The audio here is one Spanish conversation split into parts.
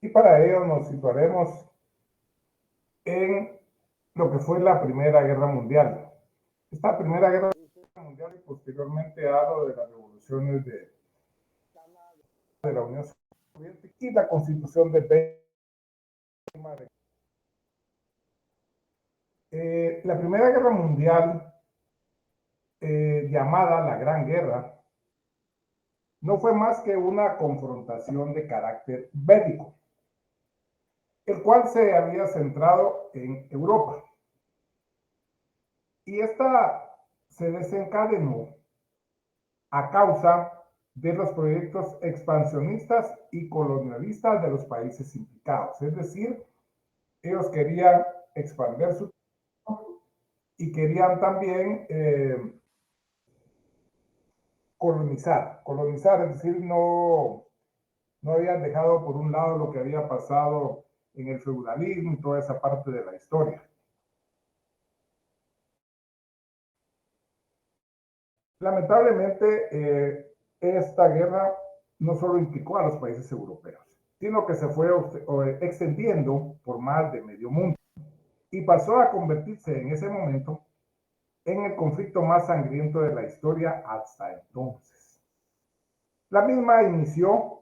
Y para ello nos situaremos en lo que fue la Primera Guerra Mundial. Esta Primera Guerra Mundial y posteriormente a lo de las revoluciones de la Unión Soviética y la constitución de Weimar. La Primera Guerra Mundial, llamada la Gran Guerra, no fue más que una confrontación de carácter bélico, el cual se había centrado en Europa. Y esta se desencadenó a causa de los proyectos expansionistas y colonialistas de los países implicados. Es decir, ellos querían expandir su y querían también colonizar, es decir, no habían dejado por un lado lo que había pasado en el feudalismo y toda esa parte de la historia. Lamentablemente, esta guerra no solo implicó a los países europeos, sino que se fue extendiendo por más de medio mundo y pasó a convertirse en ese momento en el conflicto más sangriento de la historia hasta entonces. La misma inició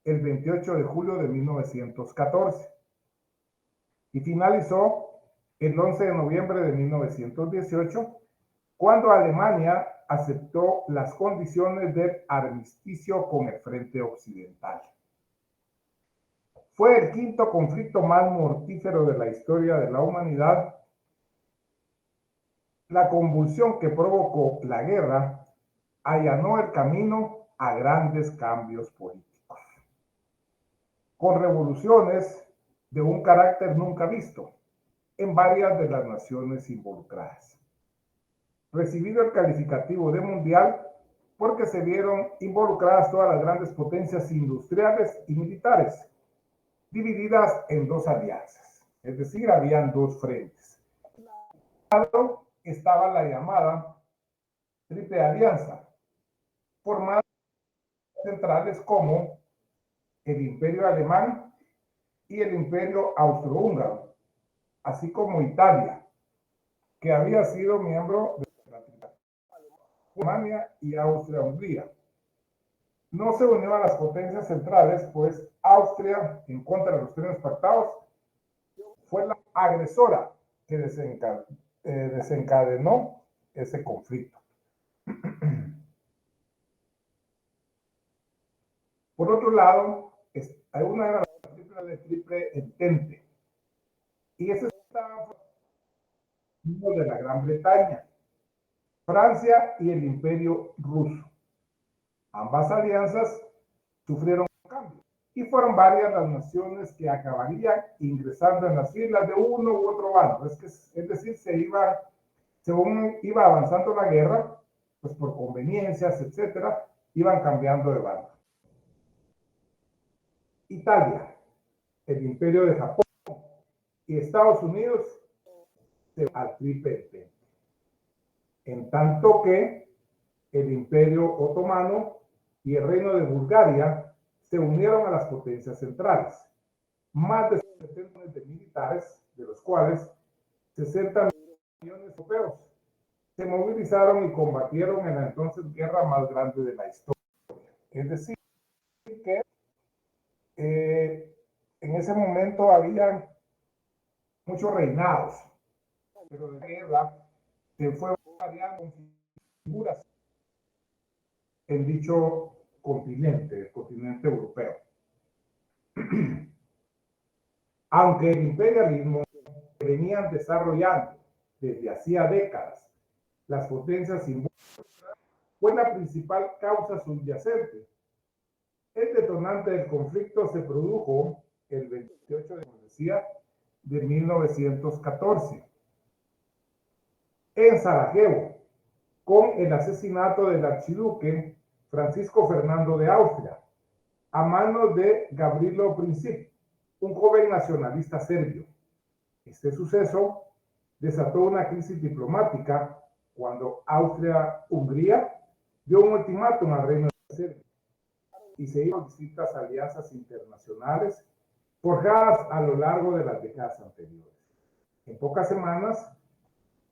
el 28 de julio de 1914 y finalizó el 11 de noviembre de 1918, cuando Alemania aceptó las condiciones del armisticio con el Frente Occidental. Fue el quinto conflicto más mortífero de la historia de la humanidad. La convulsión que provocó la guerra allanó el camino a grandes cambios políticos, con revoluciones de un carácter nunca visto en varias de las naciones involucradas. Recibido el calificativo de mundial porque se vieron involucradas todas las grandes potencias industriales y militares, divididas en dos alianzas, es decir, habían dos frentes. Por un lado estaba la llamada Triple Alianza, formada por centrales como el Imperio Alemán y el Imperio Austrohúngaro, así como Italia, que había sido miembro de la Alemania y Austria-Hungría. No se unió a las potencias centrales, pues Austria, en contra de los términos pactados, fue la agresora que desencadenó ese conflicto. Por otro lado, hay una de las películas de Triple Entente, y ese estaba de la Gran Bretaña, Francia y el Imperio Ruso. Ambas alianzas sufrieron cambios y fueron varias las naciones que acabarían ingresando en las filas de uno u otro bando. Es decir, según iba avanzando la guerra, pues por conveniencias, etcétera, iban cambiando de bando. Italia, el Imperio de Japón y Estados Unidos se van al Triple Entente. En tanto que el Imperio Otomano y el Reino de Bulgaria se unieron a las potencias centrales. Más de 70 millones de militares, de los cuales 60 millones europeos, se movilizaron y combatieron en la entonces guerra más grande de la historia. Es decir, que en ese momento había muchos reinados, pero de guerra se fue variando figuras en dicho continente, el continente europeo. Aunque el imperialismo que venían desarrollando desde hacía décadas las potencias simbólicas fue la principal causa subyacente. El detonante del conflicto se produjo el 28 de 1914 en Sarajevo, con el asesinato del archiduque Francisco Fernando de Austria a manos de Gavrilo Princip, un joven nacionalista serbio. Este suceso desató una crisis diplomática cuando Austria-Hungría dio un ultimátum al reino de Serbia y se hizo distintas alianzas internacionales forjadas a lo largo de las décadas anteriores. En pocas semanas,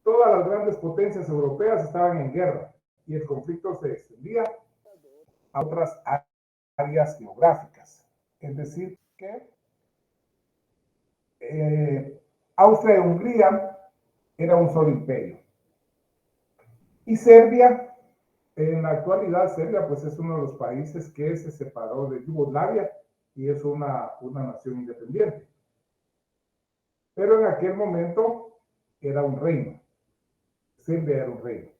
todas las grandes potencias europeas estaban en guerra y el conflicto se extendía a otras áreas geográficas. Es decir, que Austria y Hungría era un solo imperio. Y Serbia, en la actualidad, Serbia pues es uno de los países que se separó de Yugoslavia y es una nación independiente. Pero en aquel momento era un reino. Serbia era un reino.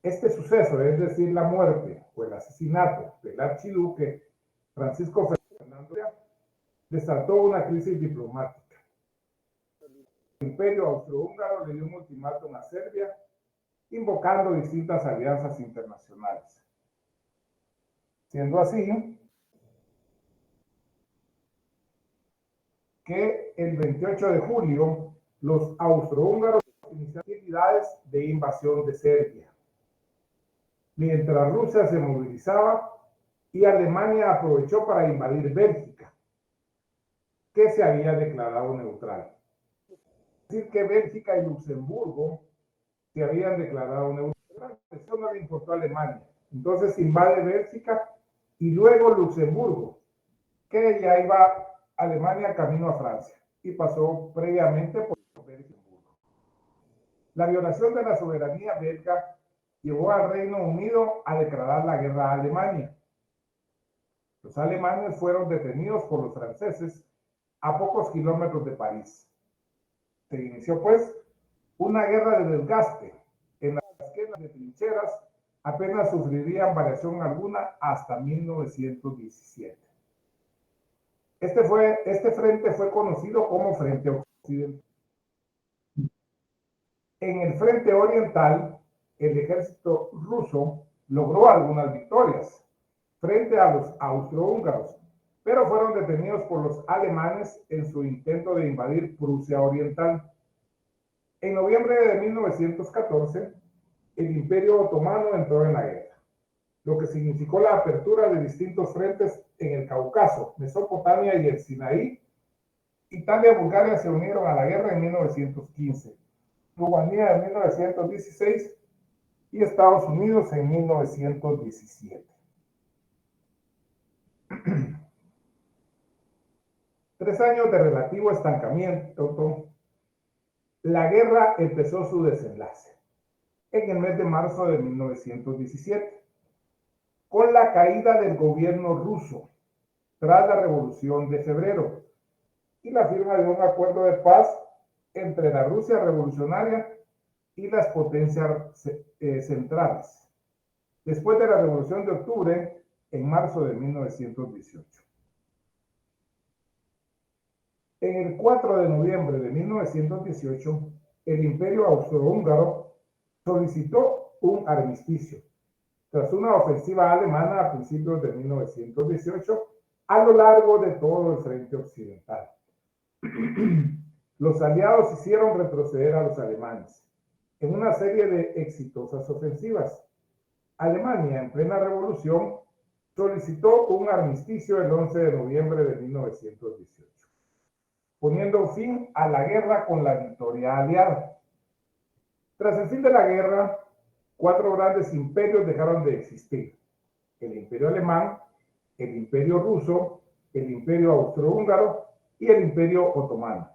Este suceso, es decir, la muerte o el asesinato del archiduque Francisco Fernando, desató una crisis diplomática. El imperio austrohúngaro le dio un ultimátum a Serbia, invocando distintas alianzas internacionales. Siendo así que el 28 de julio los austrohúngaros iniciaron actividades de invasión de Serbia, mientras Rusia se movilizaba y Alemania aprovechó para invadir Bélgica, que se había declarado neutral. Es decir, que Bélgica y Luxemburgo se habían declarado neutral. Eso no le importó a Alemania. Entonces invade Bélgica y luego Luxemburgo, que ya iba Alemania camino a Francia y pasó previamente por Bélgica. La violación de la soberanía belga llevó al Reino Unido a declarar la guerra a Alemania. Los alemanes fueron detenidos por los franceses a pocos kilómetros de París. Se inició, pues, una guerra de desgaste en las que las trincheras apenas sufrirían variación alguna hasta 1917. Este frente fue conocido como Frente Occidental. En el frente oriental, el ejército ruso logró algunas victorias frente a los austrohúngaros, pero fueron detenidos por los alemanes en su intento de invadir Prusia Oriental. En noviembre de 1914, el Imperio Otomano entró en la guerra, lo que significó la apertura de distintos frentes en el Cáucaso, Mesopotamia y el Sinaí. Italia y Bulgaria se unieron a la guerra en 1915, Rumanía en 1916 y Estados Unidos en 1917. 3 años de relativo estancamiento, la guerra empezó su desenlace en el mes de marzo de 1917, con la caída del gobierno ruso tras la Revolución de Febrero y la firma de un acuerdo de paz entre la Rusia revolucionaria y las potencias centrales, después de la Revolución de Octubre en marzo de 1918. En el 4 de noviembre de 1918, el Imperio Austrohúngaro solicitó un armisticio tras una ofensiva alemana a principios de 1918 a lo largo de todo el frente occidental. Los aliados hicieron retroceder a los alemanes en una serie de exitosas ofensivas. Alemania, en plena revolución, solicitó un armisticio el 11 de noviembre de 1918, poniendo fin a la guerra con la victoria aliada. Tras el fin de la guerra, 4 grandes imperios dejaron de existir: el Imperio Alemán, el Imperio Ruso, el Imperio Austrohúngaro y el Imperio Otomano.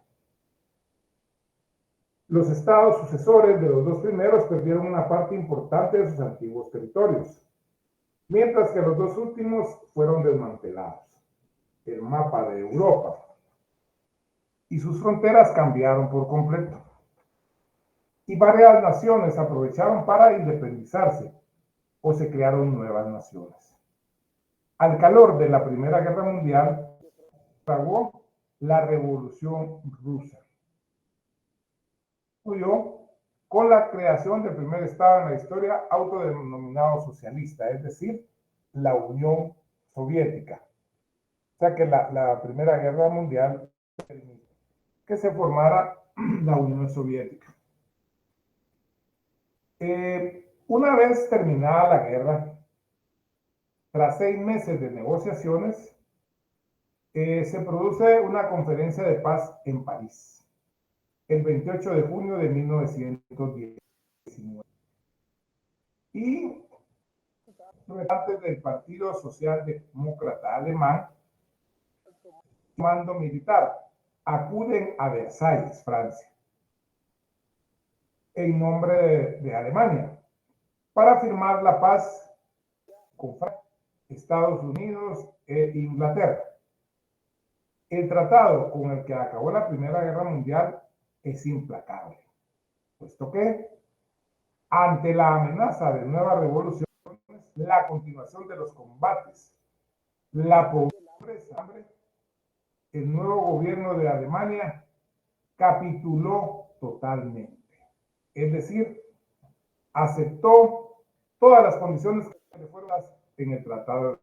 Los estados sucesores de los 2 primeros perdieron una parte importante de sus antiguos territorios, mientras que los 2 últimos fueron desmantelados. El mapa de Europa y sus fronteras cambiaron por completo. Y varias naciones aprovecharon para independizarse o se crearon nuevas naciones. Al calor de la Primera Guerra Mundial, fragó la Revolución Rusa. Con la creación del primer Estado en la historia autodenominado socialista, es decir, la Unión Soviética. O sea que la Primera Guerra Mundial que se formara la Unión Soviética. Una vez terminada la guerra, tras 6 meses de negociaciones, se produce una conferencia de paz en París, el 28 de junio de 1919. Y representantes del Partido Socialdemócrata Alemán, mando militar, acuden a Versalles, Francia, en nombre de Alemania, para firmar la paz con Francia, Estados Unidos e Inglaterra. El tratado con el que acabó la Primera Guerra Mundial es implacable, puesto que, ante la amenaza de nuevas revoluciones, la continuación de los combates, la pobreza, el nuevo gobierno de Alemania capituló totalmente. Es decir, aceptó todas las condiciones que le fueron dadas en el Tratado de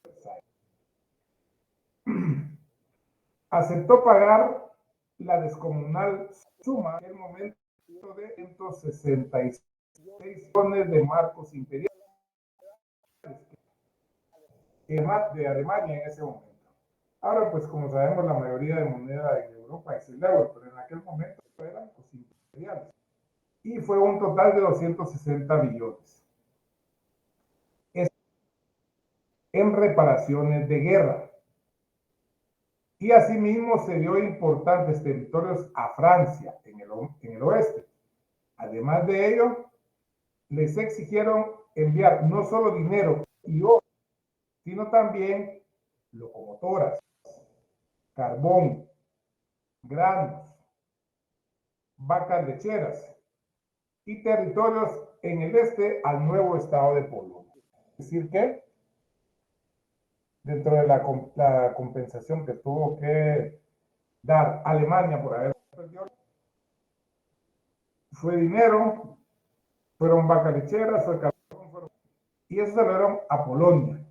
Versalles. Aceptó pagar la descomunal suma en el momento de 166 millones de marcos imperiales de Alemania en ese momento. Ahora, pues como sabemos, la mayoría de moneda en Europa es el euro, pero en aquel momento eran pues, imperiales. Y fue un total de 260 billones en reparaciones de guerra. Y asimismo se dio importantes territorios a Francia en el oeste. Además de ello, les exigieron enviar no solo dinero y oro, sino también locomotoras, carbón, granos, vacas lecheras y territorios en el este al nuevo estado de Polonia. Es decir que dentro de la compensación que tuvo que dar Alemania por haber perdido, fue dinero, fueron vacas lecheras, fue carbón, y eso se lo dieron a Polonia.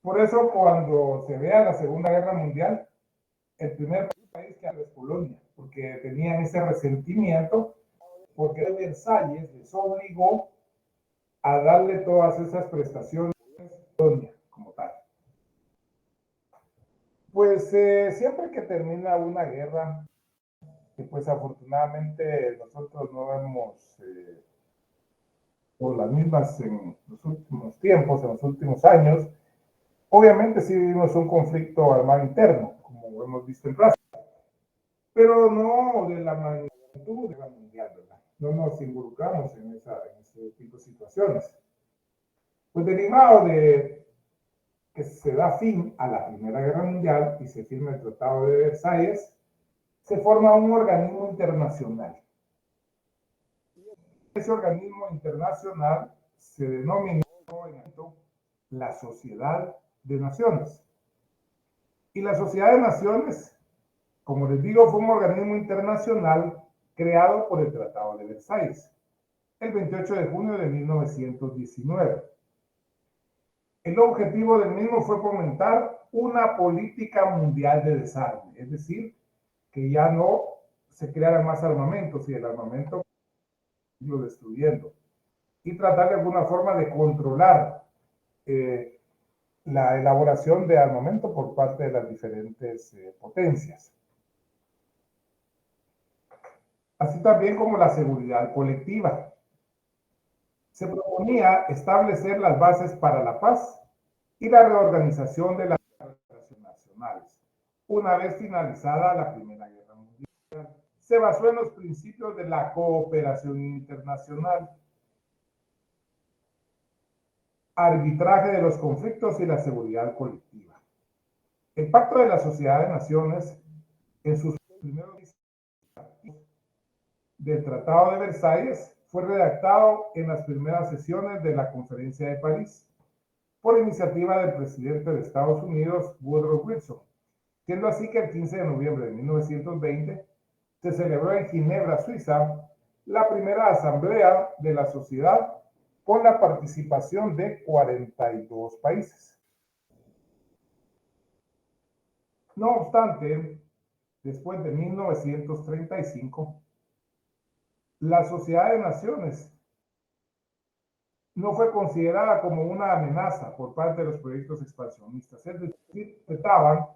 Por eso cuando se vea la Segunda Guerra Mundial, el primer país que es Polonia, porque tenían ese resentimiento, porque Versalles les obligó a darle todas esas prestaciones a Polonia como tal. Pues siempre que termina una guerra, que pues afortunadamente nosotros no vemos por las mismas en los últimos tiempos, en los últimos años, obviamente sí vivimos un conflicto armado interno, como hemos visto en Plaza, pero no de la magnitud de la mundial, ¿verdad? No nos involucramos en ese tipo de situaciones. Pues derivado de que se da fin a la Primera Guerra Mundial y se firma el Tratado de Versalles, se forma un organismo internacional. Ese organismo internacional se denominó la Sociedad de Naciones. Y la Sociedad de Naciones, como les digo, fue un organismo internacional creado por el Tratado de Versalles, el 28 de junio de 1919. El objetivo del mismo fue fomentar una política mundial de desarme, es decir, que ya no se crearan más armamentos y el armamento lo destruyendo, y tratar de alguna forma de controlar la elaboración de armamento por parte de las diferentes potencias. Así también como la seguridad colectiva. Se proponía establecer las bases para la paz y la reorganización de las relaciones nacionales. Una vez finalizada la Primera Guerra Mundial, se basó en los principios de la cooperación internacional, arbitraje de los conflictos y la seguridad colectiva. El Pacto de la Sociedad de Naciones, en sus primeros del Tratado de Versalles, fue redactado en las primeras sesiones de la Conferencia de París por iniciativa del presidente de Estados Unidos, Woodrow Wilson, siendo así que el 15 de noviembre de 1920 se celebró en Ginebra, Suiza, la primera asamblea de la sociedad con la participación de 42 países. No obstante, después de 1935, la Sociedad de Naciones no fue considerada como una amenaza por parte de los proyectos expansionistas. Es decir, respetaban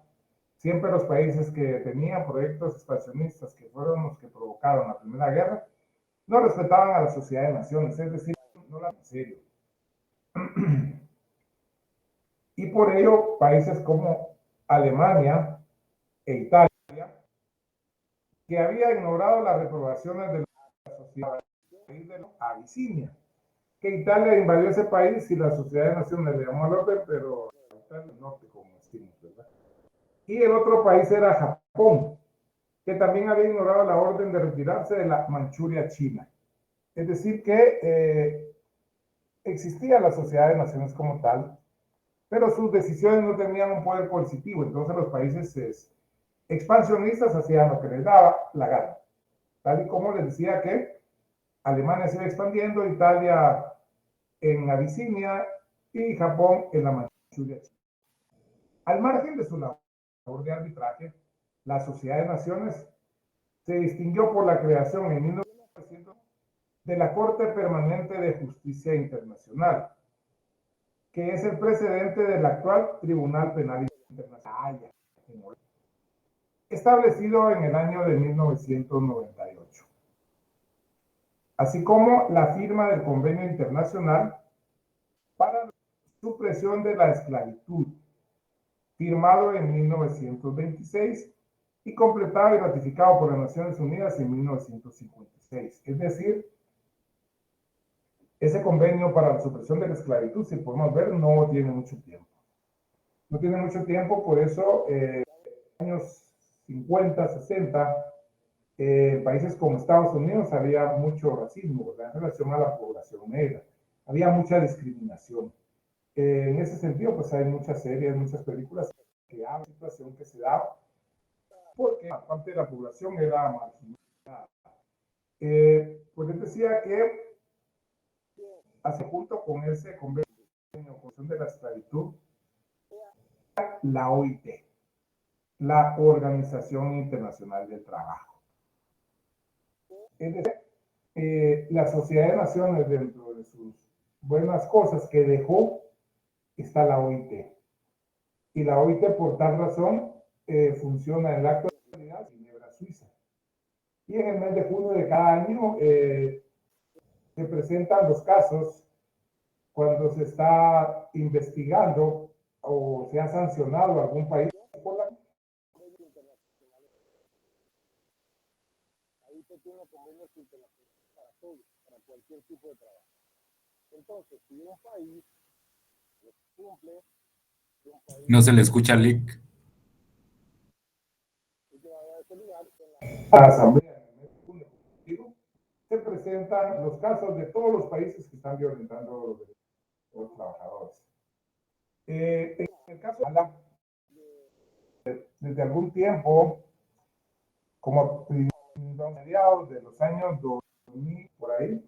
siempre los países que tenían proyectos expansionistas, que fueron los que provocaron la Primera Guerra, no respetaban a la Sociedad de Naciones, es decir, no la en serio. Y por ello, países como Alemania e Italia, que había ignorado las reprobaciones de la sociedad de Abisinia, que Italia invadió ese país y la Sociedad de Naciones le llamó al orden, pero Italia del Norte, como decimos, ¿verdad? Y el otro país era Japón, que también había ignorado la orden de retirarse de la Manchuria china. Es decir, que existía la Sociedad de Naciones como tal, pero sus decisiones no tenían un poder coercitivo, entonces los países expansionistas hacían lo que les daba la gana. Tal y como les decía que Alemania se iba expandiendo, Italia en Abisinia y Japón en la Manchuria china. Al margen de su labor de arbitraje, la Sociedad de Naciones se distinguió por la creación en 1900 de la Corte Permanente de Justicia Internacional, que es el precedente del actual Tribunal Penal Internacional, establecido en el año de 1998, así como la firma del Convenio Internacional para la supresión de la esclavitud, firmado en 1926 y completado y ratificado por las Naciones Unidas en 1956. Es decir, ese convenio para la supresión de la esclavitud, si podemos ver, no tiene mucho tiempo. No tiene mucho tiempo, por eso, años 50, 60, en países como Estados Unidos había mucho racismo, ¿verdad? En relación a la población negra. Había mucha discriminación. En ese sentido, pues hay muchas series, muchas películas que hablan de la situación que se daba porque parte de la población era marginada. Pues les decía que hace junto con ese convenio de la esclavitud, la OIT, la Organización Internacional del Trabajo. Es decir, la Sociedad de Naciones, dentro de sus buenas cosas que dejó, está la OIT. Y la OIT, por tal razón, funciona en la actualidad en Ginebra, Suiza. Y en el mes de junio de cada año se presentan los casos cuando se está investigando o se ha sancionado algún país por la... Ahí se tiene convenios internacionales para todo, para cualquier tipo de trabajo. Entonces, si un país cumple, No se le escucha Lick. la asamblea en el mes de junio se presentan los casos de todos los países que están violentando los derechos de los trabajadores. En el caso de desde algún tiempo, como mediados de los años 2000, por ahí,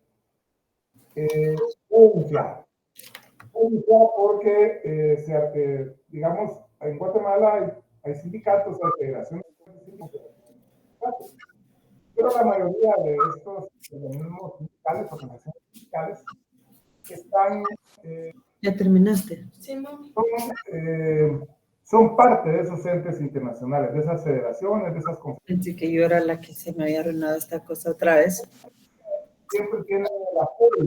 porque, digamos, en Guatemala hay sindicatos, hay federaciones de sindicatos, pero la mayoría de estos organismos sindicales, organizaciones sindicales, están... ¿Ya terminaste? son parte de esos entes internacionales, de esas federaciones, de esas conferencias. Pensé que yo era la que se me había arruinado esta cosa otra vez. Siempre tienen el apoyo.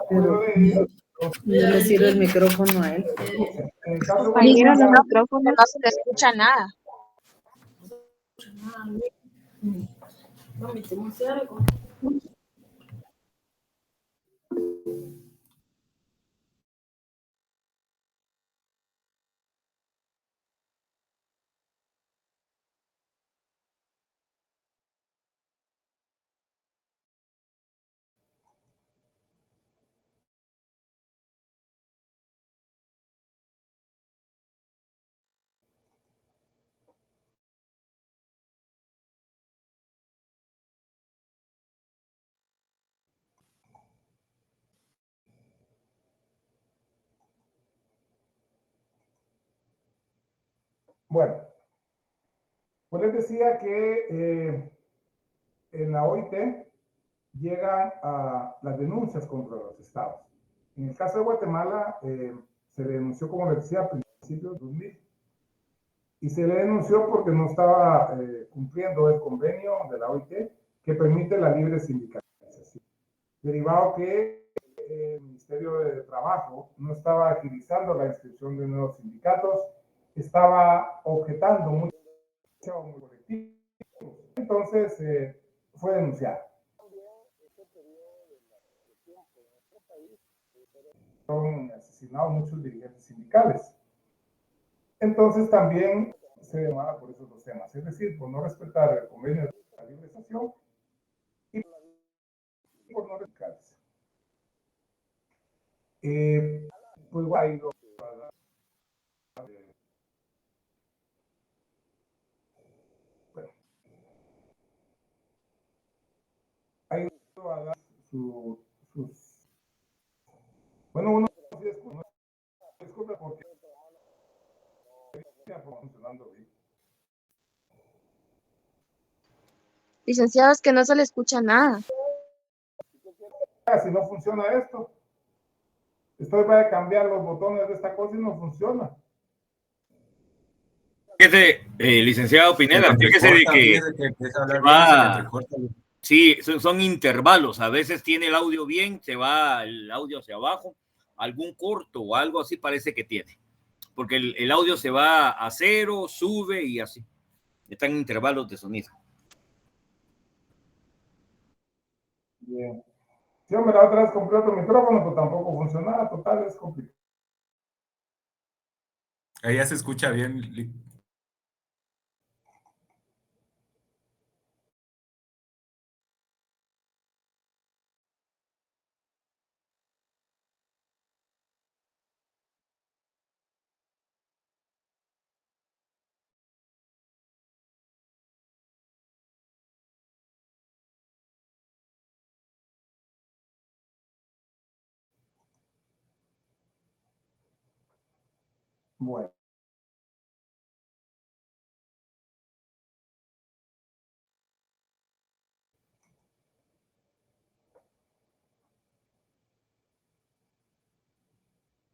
Pero no le sirve el micrófono a él. En el caso de Compañero, en el Guatemala, micrófono no se le escucha nada. Mami, ¿te hace algo? bueno, pues les decía que en la OIT llegan a las denuncias contra los estados. En el caso de Guatemala, se le denunció, como les decía, a principios de 2000, y se le denunció porque no estaba cumpliendo el convenio de la OIT que permite la libre sindicalización. Derivado que el Ministerio de Trabajo no estaba agilizando la inscripción de nuevos sindicatos, estaba objetando mucho colectivo. Entonces fue denunciado. Fueron asesinados muchos dirigentes sindicales. Entonces también se demanda por esos dos temas, es decir, por no respetar el convenio de la libre sesión y por no respetarse. Pues ha ido bueno, ha ido a dar sus bueno, uno sí disculpe porque está funcionando bien. Licenciado, es que no se le escucha nada. Si no funciona esto, estoy para cambiar los botones de esta cosa y no funciona. Fíjese, licenciado Pineda, fíjese de que sí, son intervalos, a veces tiene el audio bien, se va el audio hacia abajo, algún corto o algo así parece que tiene, porque el audio se va a cero, sube y así, están en intervalos de sonido. Bien. Si yo me la otra vez compré otro micrófono, pues tampoco funcionaba, total, es complicado. Ahí ya se escucha bien, Lick. Bueno.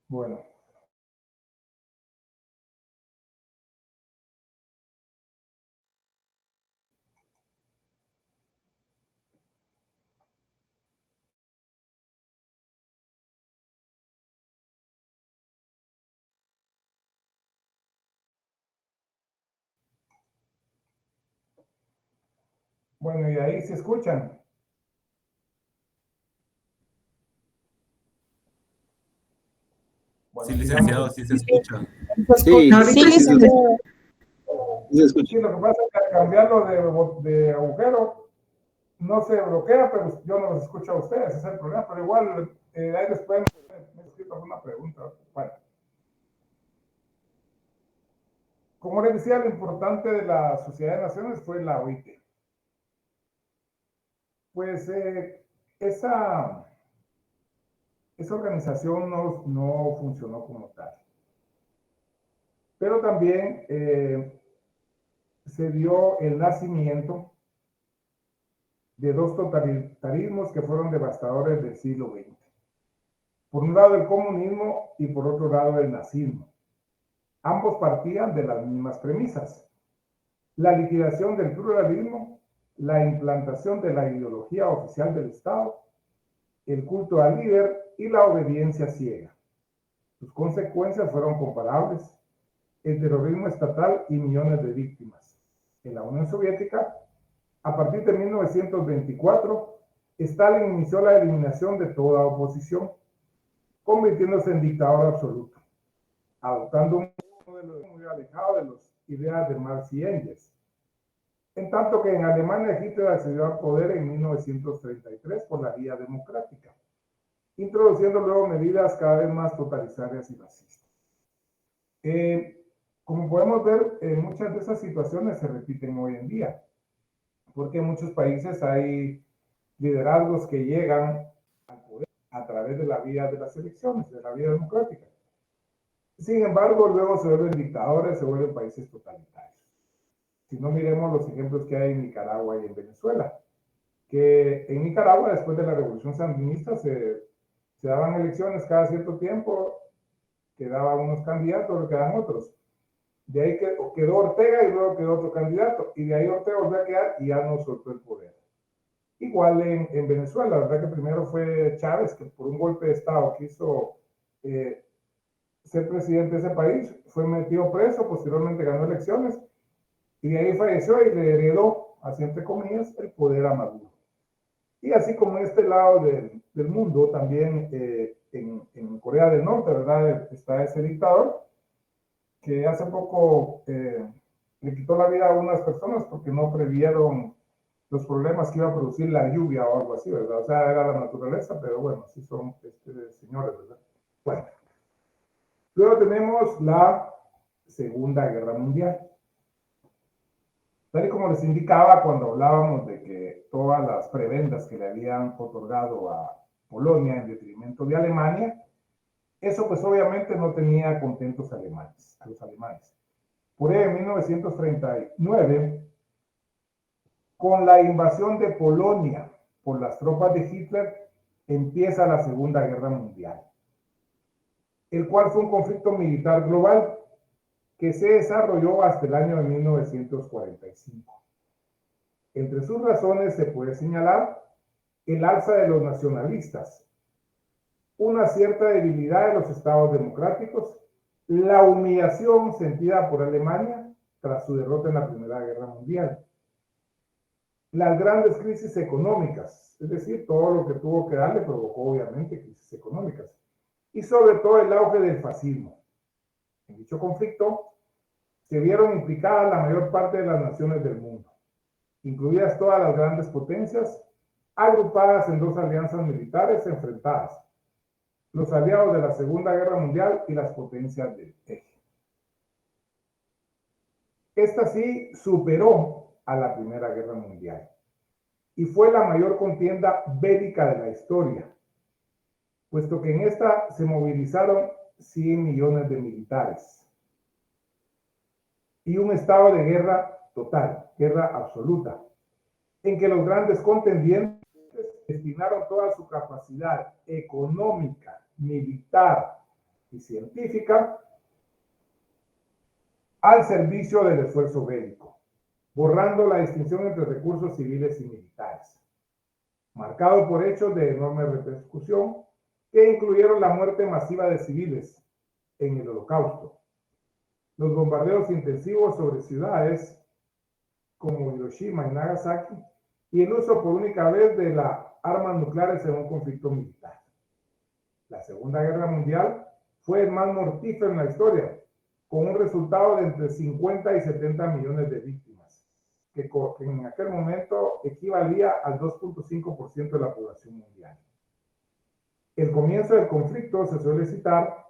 Bueno. Bueno, y ahí se escuchan. Bueno, Sí, licenciado, sí se escucha. Sí, Sí, licenciado. Sí, lo que pasa es que al cambiarlo de agujero no se bloquea, pero yo no los escucho a ustedes, ese es el problema. Pero igual, ahí después me he escrito alguna pregunta. Bueno. Como les decía, lo importante de la Sociedad de Naciones fue la OIT. Pues esa organización no funcionó como tal. Pero también se dio el nacimiento de dos totalitarismos que fueron devastadores del siglo XX. Por un lado el comunismo y por otro lado el nazismo. Ambos partían de las mismas premisas: la liquidación del pluralismo, la implantación de la ideología oficial del Estado, el culto al líder y la obediencia ciega. Sus consecuencias fueron comparables: el terrorismo estatal y millones de víctimas. En la Unión Soviética, a partir de 1924, Stalin inició la eliminación de toda oposición, convirtiéndose en dictador absoluto, adoptando un modelo muy alejado de las ideas de Marx y Engels. En tanto que en Alemania Hitler accedió al poder en 1933 por la vía democrática, introduciendo luego medidas cada vez más totalitarias y racistas. Como podemos ver, muchas de esas situaciones se repiten hoy en día, porque en muchos países hay liderazgos que llegan al poder a través de la vía de las elecciones, de la vía democrática. Sin embargo, luego se vuelven dictadores, se vuelven países totalitarios. Si no, miremos los ejemplos que hay en Nicaragua y en Venezuela, que en Nicaragua, después de la revolución sandinista, se daban elecciones cada cierto tiempo, quedaban unos candidatos, quedaban otros. De ahí quedó Ortega y luego quedó otro candidato, y de ahí Ortega volvió a quedar y ya no soltó el poder. Igual en Venezuela, la verdad que primero fue Chávez, que por un golpe de Estado quiso ser presidente de ese país, fue metido preso, posteriormente ganó elecciones, y de ahí falleció y le heredó, así entre comillas, el poder a Maduro. Y así como en este lado del mundo, también en Corea del Norte, ¿verdad? Está ese dictador que hace poco le quitó la vida a unas personas porque no previeron los problemas que iba a producir la lluvia o algo así, ¿verdad? O sea, era la naturaleza, pero bueno, así son señores, ¿verdad? Bueno, luego tenemos la Segunda Guerra Mundial. Tal y como les indicaba cuando hablábamos de que todas las prebendas que le habían otorgado a Polonia en detrimento de Alemania, eso pues obviamente no tenía contentos a los alemanes. Por ahí en 1939, con la invasión de Polonia por las tropas de Hitler, empieza la Segunda Guerra Mundial, el cual fue un conflicto militar global que se desarrolló hasta el año de 1945. Entre sus razones se puede señalar el alza de los nacionalistas, una cierta debilidad de los estados democráticos, la humillación sentida por Alemania tras su derrota en la Primera Guerra Mundial, las grandes crisis económicas, es decir, todo lo que tuvo que darle provocó obviamente crisis económicas, y sobre todo el auge del fascismo. En dicho conflicto se vieron implicadas la mayor parte de las naciones del mundo, incluidas todas las grandes potencias, agrupadas en dos alianzas militares enfrentadas, los aliados de la Segunda Guerra Mundial y las potencias del eje. Esta sí superó a la Primera Guerra Mundial y fue la mayor contienda bélica de la historia, puesto que en esta se movilizaron 100 millones de militares y un estado de guerra total, guerra absoluta, en que los grandes contendientes destinaron toda su capacidad económica, militar y científica al servicio del esfuerzo bélico, borrando la distinción entre recursos civiles y militares, marcado por hechos de enorme repercusión que incluyeron la muerte masiva de civiles en el Holocausto, los bombardeos intensivos sobre ciudades como Hiroshima y Nagasaki, y el uso por única vez de las armas nucleares en un conflicto militar. La Segunda Guerra Mundial fue el más mortífero en la historia, con un resultado de entre 50 y 70 millones de víctimas, que en aquel momento equivalía al 2.5% de la población mundial. El comienzo del conflicto se suele citar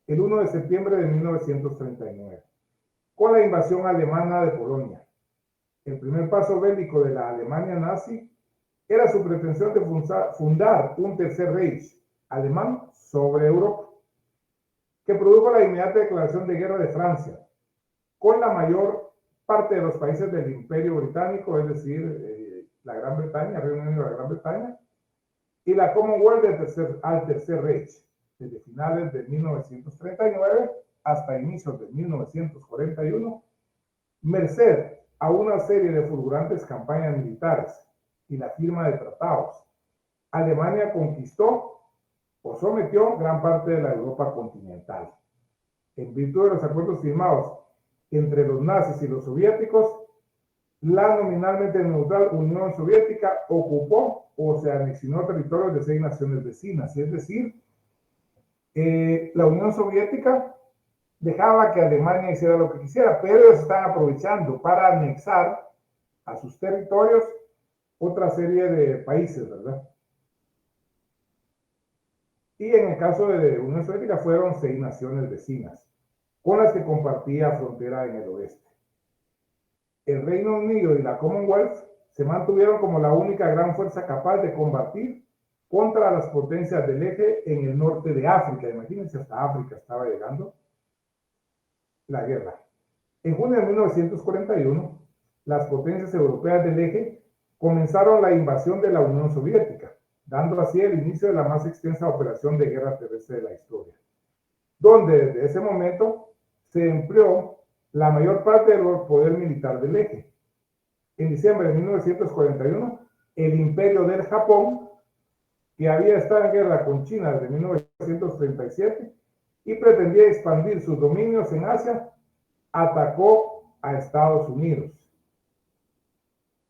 el 1 de septiembre de 1939, con la invasión alemana de Polonia. El primer paso bélico de la Alemania nazi era su pretensión de fundar un tercer Reich alemán sobre Europa, que produjo la inmediata declaración de guerra de Francia, con la mayor parte de los países del Imperio Británico, es decir, la Gran Bretaña, Reino Unido de la Gran Bretaña, y la Commonwealth al tercer Reich, desde finales de 1939 hasta inicios de 1941, merced a una serie de fulgurantes campañas militares y la firma de tratados. Alemania conquistó o sometió gran parte de la Europa continental. En virtud de los acuerdos firmados entre los nazis y los soviéticos, la nominalmente neutral Unión Soviética ocupó o se anexionó territorios de 6 naciones vecinas, es decir, la Unión Soviética dejaba que Alemania hiciera lo que quisiera, pero ellos están aprovechando para anexar a sus territorios otra serie de países, ¿verdad? Y en el caso de Unión Soviética fueron 6 naciones vecinas, con las que compartía frontera en el oeste. El Reino Unido y la Commonwealth se mantuvieron como la única gran fuerza capaz de combatir contra las potencias del eje en el norte de África. Imagínense, hasta África estaba llegando la guerra. En junio de 1941, las potencias europeas del eje comenzaron la invasión de la Unión Soviética, dando así el inicio de la más extensa operación de guerra terrestre de la historia, donde desde ese momento se empleó la mayor parte del poder militar del eje. En diciembre de 1941, el Imperio del Japón, que había estado en guerra con China desde 1937 y pretendía expandir sus dominios en Asia, atacó a Estados Unidos.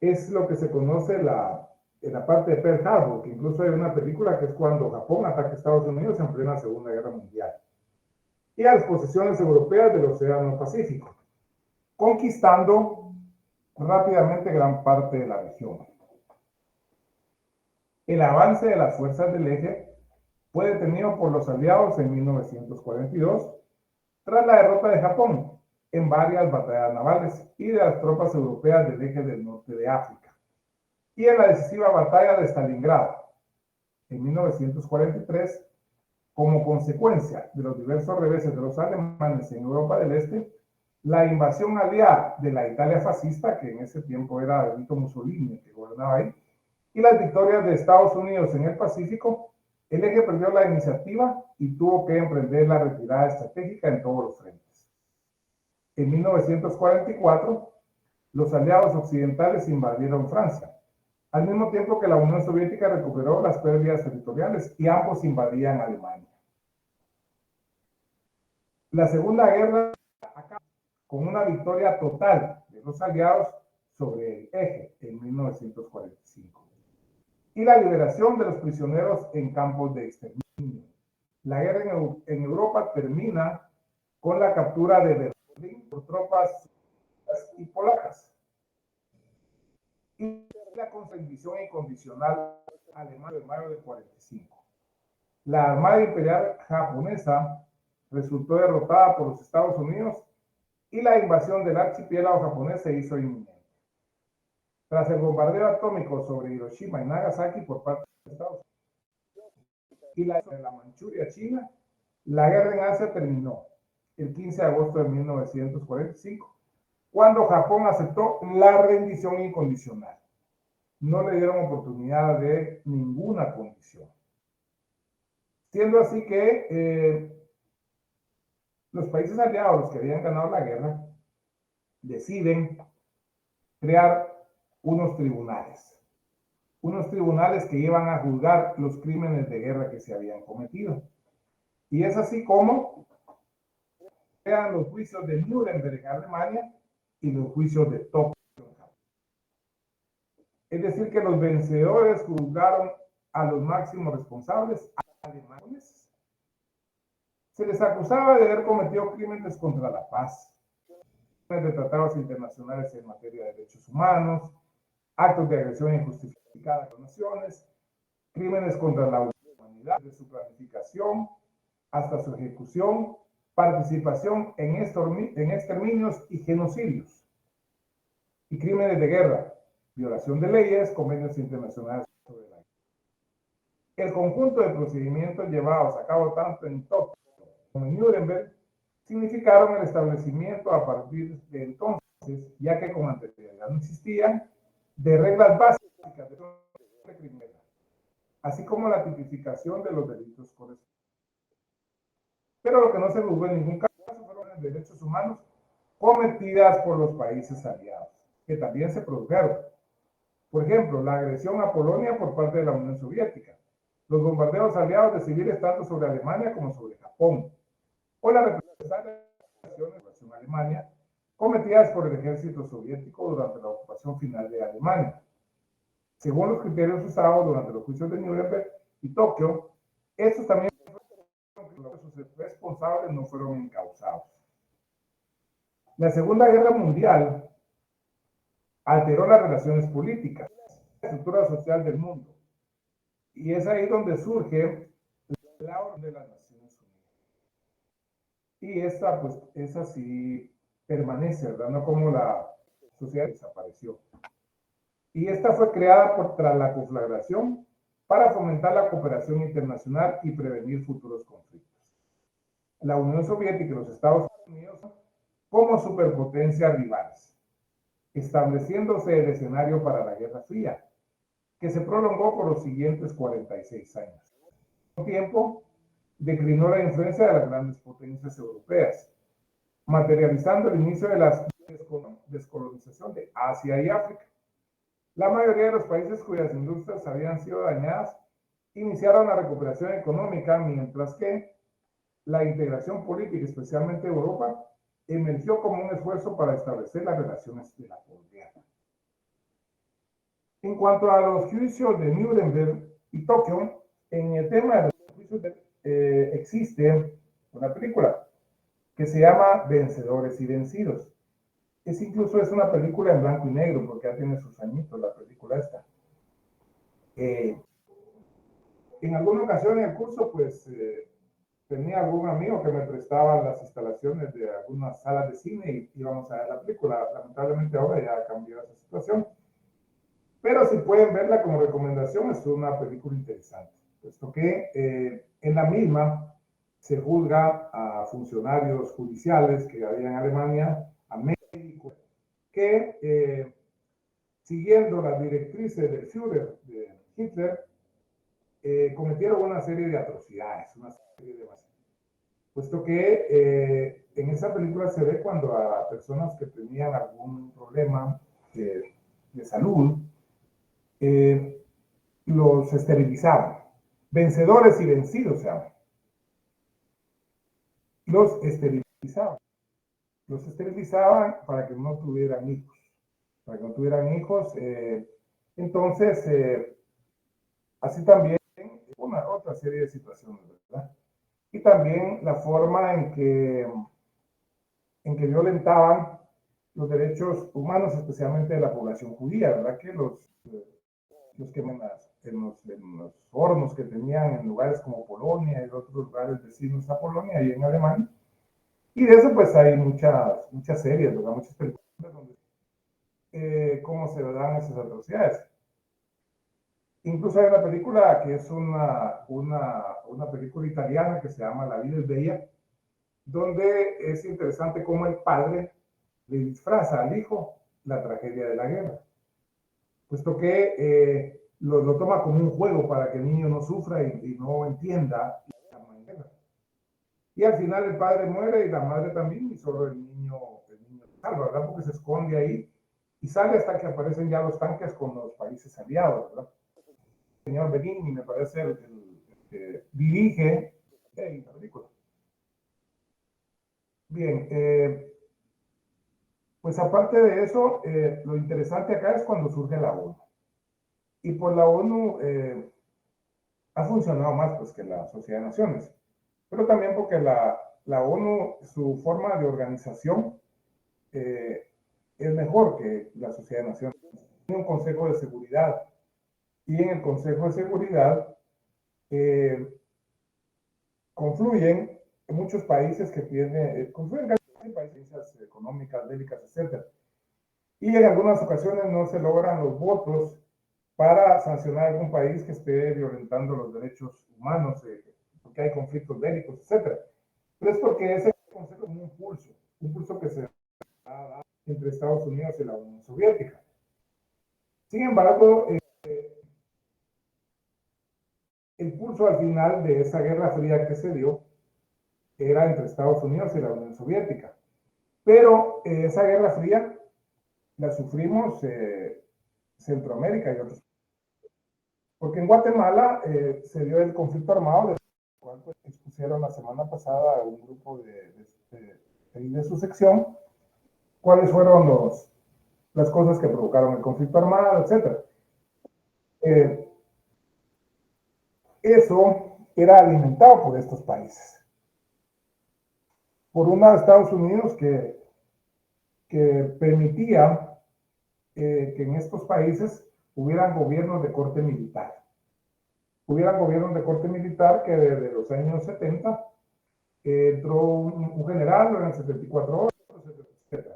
Es lo que se conoce en la parte de Pearl Harbor, que incluso hay una película que es cuando Japón ataca a Estados Unidos en plena Segunda Guerra Mundial, y a las posesiones europeas del Océano Pacífico, conquistando rápidamente gran parte de la región. El avance de las fuerzas del eje fue detenido por los aliados en 1942 tras la derrota de Japón en varias batallas navales y de las tropas europeas del eje del norte de África, y en la decisiva batalla de Stalingrado en 1943. Como consecuencia de los diversos reveses de los alemanes en Europa del Este, la invasión aliada de la Italia fascista, que en ese tiempo era Benito Mussolini que gobernaba ahí, y las victorias de Estados Unidos en el Pacífico, el eje perdió la iniciativa y tuvo que emprender la retirada estratégica en todos los frentes. En 1944, los aliados occidentales invadieron Francia, al mismo tiempo que la Unión Soviética recuperó las pérdidas territoriales y ambos invadían Alemania. La Segunda Guerra acaba con una victoria total de los aliados sobre el eje en 1945 y la liberación de los prisioneros en campos de exterminio. La guerra en Europa termina con la captura de Berlín por tropas y polacas y la rendición incondicional alemana de mayo de 45. La Armada Imperial japonesa resultó derrotada por los Estados Unidos y la invasión del archipiélago japonés se hizo inminente. Tras el bombardeo atómico sobre Hiroshima y Nagasaki por parte de Estados Unidos y la Manchuria china, la guerra en Asia terminó el 15 de agosto de 1945, cuando Japón aceptó la rendición incondicional. No le dieron oportunidad de ninguna condición. Siendo así que los países aliados, los que habían ganado la guerra, deciden crear unos tribunales que iban a juzgar los crímenes de guerra que se habían cometido. Y es así como crean los juicios de Nuremberg en Alemania y los juicios de Tokio en Japón. Es decir, que los vencedores juzgaron a los máximos responsables alemanes. Se les acusaba de haber cometido crímenes contra la paz, de tratados internacionales en materia de derechos humanos, actos de agresión injustificada a las naciones, crímenes contra la humanidad, de su planificación hasta su ejecución, participación en exterminios y genocidios, y crímenes de guerra, violación de leyes, convenios internacionales sobre la guerra. El conjunto de procedimientos llevados a cabo tanto en Tokio como en Nuremberg significaron el establecimiento a partir de entonces, ya que con anterioridad no existían, de reglas básicas de criminal, así como la tipificación de los delitos correspondientes. Pero lo que no se juzgó en ningún caso fueron los derechos humanos cometidas por los países aliados, que también se produjeron. Por ejemplo, la agresión a Polonia por parte de la Unión Soviética, los bombardeos aliados de civiles tanto sobre Alemania como sobre Japón, o la represalias en relación a Alemania cometidas por el ejército soviético durante la ocupación final de Alemania. Según los criterios usados durante los juicios de Nuremberg y Tokio, estos también los responsables no fueron encausados. La Segunda Guerra Mundial alteró las relaciones políticas, la estructura social del mundo, y es ahí donde surge la Orden de las Naciones Unidas. Y esta, pues, esa sí permanece, ¿verdad? No como la sociedad desapareció. Y esta fue creada tras la conflagración para fomentar la cooperación internacional y prevenir futuros conflictos. La Unión Soviética y los Estados Unidos como superpotencias rivales. estableciéndose el escenario para la Guerra Fría, que se prolongó por los siguientes 46 años. Al mismo tiempo, declinó la influencia de las grandes potencias europeas, materializando el inicio de la descolonización de Asia y África. La mayoría de los países cuyas industrias habían sido dañadas iniciaron la recuperación económica, mientras que la integración política, especialmente Europa, emergió como un esfuerzo para establecer las relaciones de la posguerra. En cuanto a los juicios de Nuremberg y Tokio, en el tema de los juicios existe una película que se llama Vencedores y Vencidos. Incluso es una película en blanco y negro, porque ya tiene sus añitos la película esta. En alguna ocasión en el curso, pues, tenía algún amigo que me prestaba las instalaciones de algunas salas de cine y íbamos a ver la película. Lamentablemente ahora ya cambió esa situación. Pero si pueden verla como recomendación, es una película interesante, puesto que en la misma se juzga a funcionarios judiciales que había en Alemania, a médicos, que siguiendo las directrices del Führer, de Hitler, cometieron una serie de atrocidades, una serie de vacíos. Puesto que en esa película se ve cuando a personas que tenían algún problema de salud, los esterilizaban. Vencedores y vencidos se llaman. Los esterilizaban. Los esterilizaban para que no tuvieran hijos. Para que no tuvieran hijos. Entonces, así también otra serie de situaciones, ¿verdad? Y también la forma en que violentaban los derechos humanos, especialmente de la población judía, ¿verdad? Que los queman en los hornos que tenían en lugares como Polonia y otros lugares vecinos a Polonia y en Alemania. Y de eso pues hay muchas series, ¿verdad? Muchas películas donde cómo se dan esas atrocidades. Incluso hay una película que es una película italiana que se llama La vida es bella, donde es interesante cómo el padre le disfraza al hijo la tragedia de la guerra, puesto que lo toma como un juego para que el niño no sufra y no entienda la guerra. Y al final el padre muere y la madre también, y solo el niño salva, ¿verdad? Porque se esconde ahí y sale hasta que aparecen ya los tanques con los países aliados, ¿verdad? El señor Benigni, me parece, el que dirige la película. Bien, pues aparte de eso, lo interesante acá es cuando surge la ONU. Y pues la ONU ha funcionado más pues, que la Sociedad de Naciones, pero también porque la ONU, su forma de organización es mejor que la Sociedad de Naciones. Tiene un Consejo de Seguridad, y en el Consejo de Seguridad confluyen muchos países que tienen, confluyen países económicas, bélicas, etc. Y en algunas ocasiones no se logran los votos para sancionar a algún país que esté violentando los derechos humanos, porque hay conflictos bélicos, etc. Pero es porque ese consejo es un pulso que se da entre Estados Unidos y la Unión Soviética. Sin embargo, el pulso al final de esa guerra fría que se dio era entre Estados Unidos y la Unión Soviética. Pero esa guerra fría la sufrimos Centroamérica y otros. Porque en Guatemala se dio el conflicto armado, del cual pues, expusieron la semana pasada a un grupo de su sección, cuáles fueron las cosas que provocaron el conflicto armado, etc. Eso era alimentado por estos países. Por un lado, Estados Unidos, que permitía que en estos países hubieran gobiernos de corte militar. Hubieran gobiernos de corte militar que desde los años 70 entró un general en 74 horas, etc.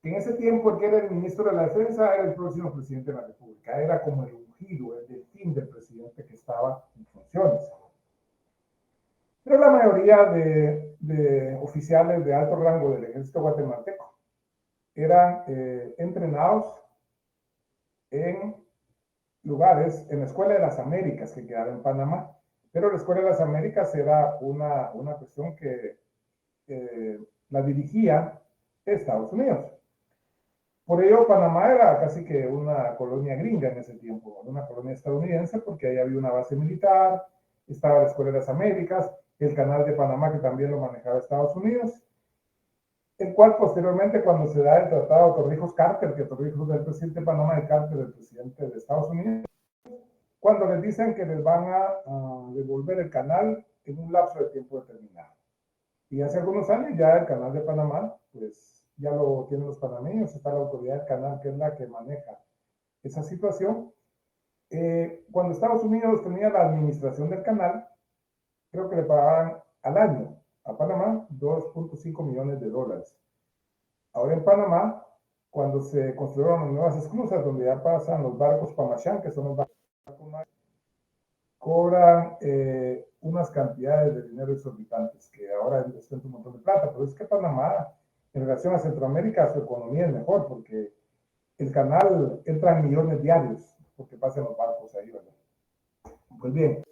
En ese tiempo, el que era el ministro de la Defensa era el próximo presidente de la República. Era como el ungido, el delfín del presidente que estaba en funciones. Pero la mayoría de oficiales de alto rango del ejército guatemalteco eran entrenados en lugares, en la Escuela de las Américas, que quedaba en Panamá. Pero la Escuela de las Américas era una cuestión que la dirigía Estados Unidos. Por ello, Panamá era casi que una colonia gringa en ese tiempo, una colonia estadounidense, porque ahí había una base militar, estaba la Escuela de las Américas, el Canal de Panamá, que también lo manejaba Estados Unidos, el cual posteriormente, cuando se da el Tratado de Torrijos-Carter, que Torrijos es el presidente de Panamá y Carter el presidente de Estados Unidos, cuando les dicen que les van a devolver el canal en un lapso de tiempo determinado. Y hace algunos años ya el Canal de Panamá, pues ya lo tienen los panameños, está la autoridad del canal que es la que maneja esa situación. Cuando Estados Unidos tenía la administración del canal, creo que le pagaban al año a Panamá 2.5 millones de dólares. Ahora en Panamá, cuando se construyeron las nuevas esclusas, donde ya pasan los barcos Pamachán, que son los barcos más, cobran unas cantidades de dinero exorbitantes, que ahora es un montón de plata, pero es que Panamá, en relación a Centroamérica, su economía es mejor, porque el canal entra en millones diarios, porque pasan los barcos ahí, ¿verdad? Pues bien,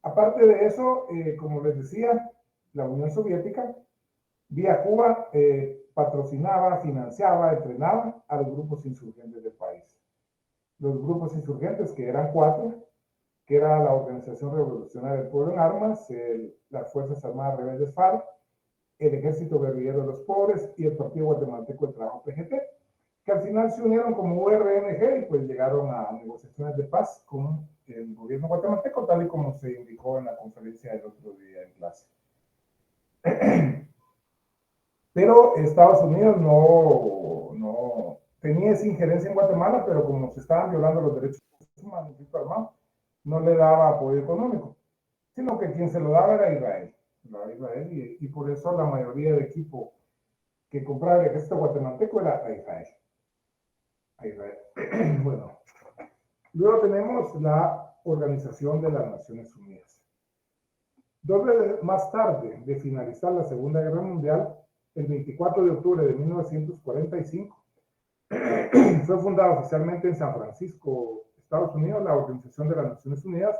aparte de eso, como les decía, la Unión Soviética, vía Cuba, patrocinaba, financiaba, entrenaba a los grupos insurgentes del país. Los grupos insurgentes, que eran 4, que era la Organización Revolucionaria del Pueblo en Armas, las Fuerzas Armadas Rebeldes FARC, el Ejército Guerrillero de los Pobres y el Partido Guatemalteco del Trabajo PGT, que al final se unieron como URNG y pues llegaron a negociaciones de paz con el gobierno guatemalteco, tal y como se indicó en la conferencia del otro día en clase. Pero Estados Unidos no tenía esa injerencia en Guatemala, pero como se estaban violando los derechos humanos, no le daba apoyo económico, sino que quien se lo daba era Israel. Y por eso la mayoría del equipo que compraba el ejército guatemalteco era a Israel. Bueno, luego tenemos la Organización de las Naciones Unidas. 2 meses más tarde de finalizar la Segunda Guerra Mundial, el 24 de octubre de 1945, fue fundada oficialmente en San Francisco, Estados Unidos, la Organización de las Naciones Unidas,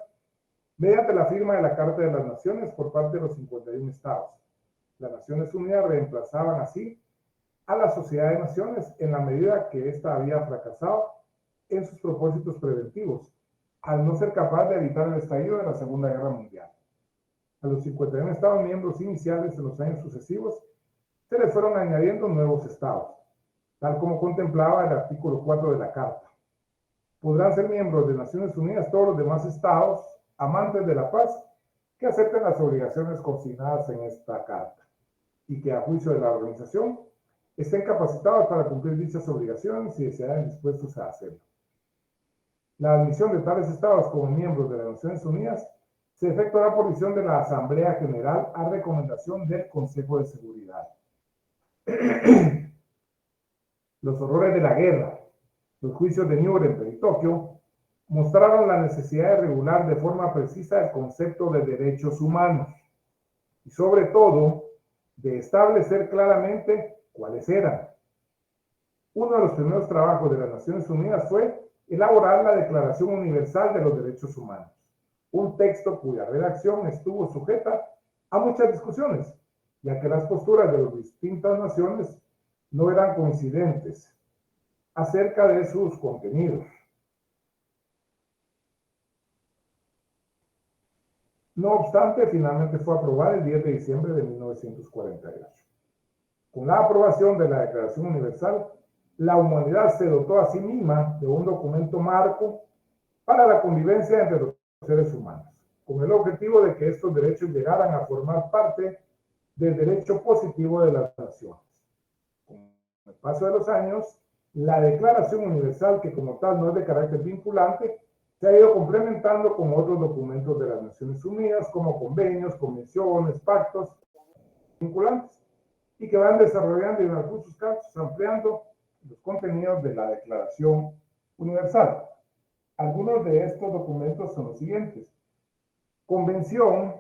mediante la firma de la Carta de las Naciones por parte de los 51 estados. Las Naciones Unidas reemplazaban así a la Sociedad de Naciones en la medida que ésta había fracasado en sus propósitos preventivos, al no ser capaz de evitar el estallido de la Segunda Guerra Mundial. A los 51 estados miembros iniciales en los años sucesivos se les fueron añadiendo nuevos estados, tal como contemplaba el artículo 4 de la Carta. Podrán ser miembros de Naciones Unidas todos los demás estados amantes de la paz que acepten las obligaciones consignadas en esta Carta y que a juicio de la organización estén capacitados para cumplir dichas obligaciones y se hayan dispuestos a hacerlo. La admisión de tales estados como miembros de las Naciones Unidas se efectuará por decisión de la Asamblea General a recomendación del Consejo de Seguridad. Los horrores de la guerra, los juicios de Nuremberg y Tokio mostraron la necesidad de regular de forma precisa el concepto de derechos humanos y sobre todo de establecer claramente cuáles eran. Uno de los primeros trabajos de las Naciones Unidas fue elaborar la Declaración Universal de los Derechos Humanos, un texto cuya redacción estuvo sujeta a muchas discusiones, ya que las posturas de las distintas naciones no eran coincidentes acerca de sus contenidos. No obstante, finalmente fue aprobada el 10 de diciembre de 1948. Con la aprobación de la Declaración Universal, la humanidad se dotó a sí misma de un documento marco para la convivencia entre los seres humanos, con el objetivo de que estos derechos llegaran a formar parte del derecho positivo de las naciones. Con el paso de los años, la Declaración Universal, que como tal no es de carácter vinculante, se ha ido complementando con otros documentos de las Naciones Unidas, como convenios, convenciones, pactos vinculantes, y que van desarrollando y en algunos casos ampliando los contenidos de la Declaración Universal. Algunos de estos documentos son los siguientes: Convención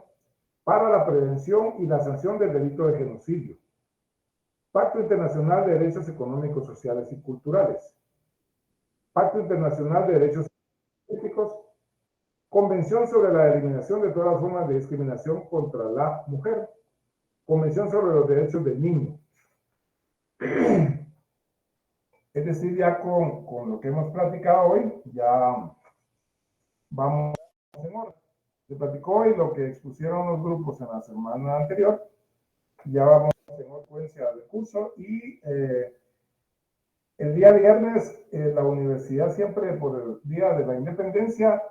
para la prevención y la sanción del delito de genocidio. Pacto Internacional de Derechos Económicos, Sociales y Culturales, Pacto Internacional de Derechos Políticos, Convención sobre la eliminación de todas las formas de discriminación contra la mujer, Convención sobre los derechos del niño. Es decir, ya con lo que hemos platicado hoy, ya vamos en orden. Se platicó hoy lo que expusieron los grupos en la semana anterior, ya vamos en secuencia del curso y el día viernes la universidad siempre por el día de la independencia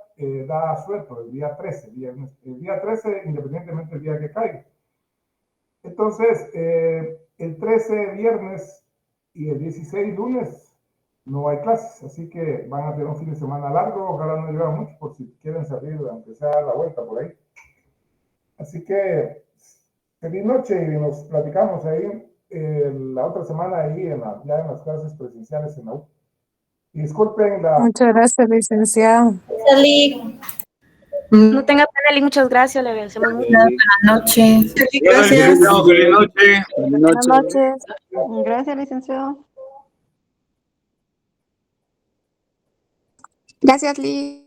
da suelto, el día 13, viernes, el día 13 independientemente del día que caiga. Entonces, el 13 viernes y el 16 lunes no hay clases, así que van a tener un fin de semana largo, ojalá no llueva mucho por si quieren salir, aunque sea a la vuelta por ahí. Así que, feliz noche y nos platicamos ahí la otra semana ahí ya en las clases presenciales en la U. Y disculpen la... Muchas gracias, licenciado. No tenga pena, Lick, muchas gracias, le agradecemos mucho. Buenas noches. Gracias. Feliz noche. Buenas noches. Gracias, licenciado. Gracias, Lick.